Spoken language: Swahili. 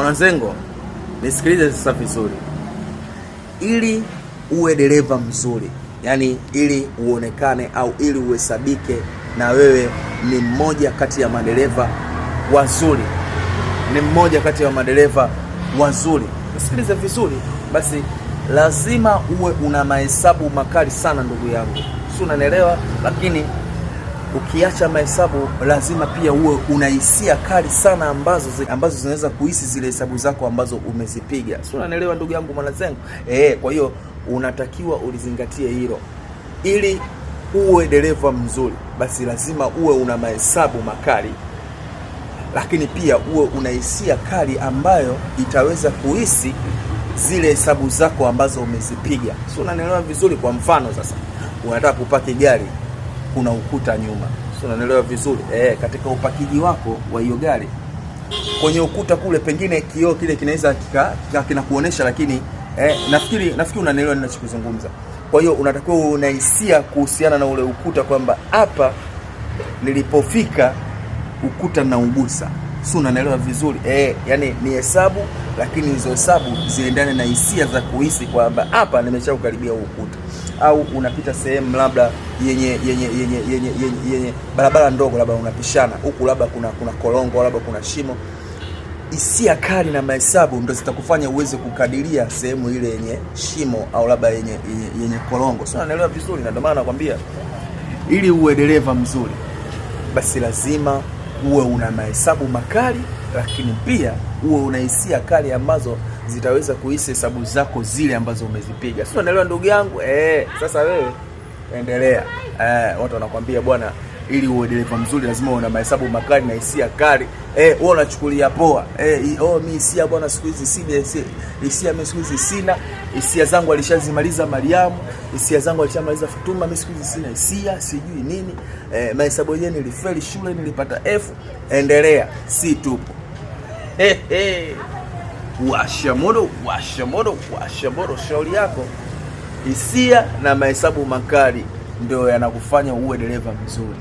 Mwanazengo, nisikilize sasa vizuri. Ili uwe dereva mzuri, yani ili uonekane au ili uhesabike na wewe ni mmoja kati ya madereva wazuri, nisikilize vizuri, basi lazima uwe una mahesabu makali sana, ndugu yangu. Si unanielewa? Lakini ukiacha mahesabu, lazima pia uwe una hisia kali sana ambazo zinaweza kuhisi zile hesabu zako ambazo umezipiga. Si unanielewa ndugu yangu Mwanazengo? Kwa hiyo unatakiwa ulizingatie hilo. Ili uwe dereva mzuri, basi lazima uwe una mahesabu makali, lakini pia uwe una hisia kali ambayo itaweza kuhisi zile hesabu zako ambazo umezipiga. Si unanielewa vizuri? Kwa mfano sasa, unataka kupaki gari, kuna ukuta nyuma. Si unanielewa vizuri? Katika upakiji wako wa hiyo gari, kwenye ukuta kule, pengine kioo kile kinaweza kinakuonesha, lakini nafikiri unanielewa ninachokuzungumza. Kwa hiyo unatakiwa una hisia kuhusiana na ule ukuta kwamba hapa nilipofika ukuta na ugusa. Si unanielewa vizuri? Yani ni hesabu, lakini hizo hesabu ziendane na hisia za kuhisi kwamba hapa nimeshaukaribia ukuta. Au unapita sehemu labda yenye barabara ndogo, labda unapishana huku, labda kuna korongo, labda kuna shimo. Hisia kali na mahesabu ndio zitakufanya uweze kukadiria sehemu ile yenye shimo au labda yenye korongo. Sio, unaelewa vizuri? Na ndio maana nakwambia ili uwe dereva mzuri, basi lazima uwe una mahesabu makali, lakini pia uwe una hisia kali ambazo zitaweza kuhisi hesabu zako zile ambazo umezipiga. Sio, unaelewa ndugu yangu? Sasa wewe endelea. Watu wanakuambia bwana, ili uwe dereva mzuri lazima uwe na mahesabu makali na hisia kali. Wewe unachukulia poa. Mimi hisia bwana siku hizi sina hisia, mimi siku hizi sina hisia, zangu alishazimaliza Mariamu, hisia zangu alishamaliza Fatuma, mimi siku hizi sina hisia, sijui nini. Mahesabu yenyewe nilifeli shule, nilipata F. Endelea, si tupo. Washa moto. Shauri yako. Hisia na mahesabu makali ndio yanakufanya uwe dereva mzuri.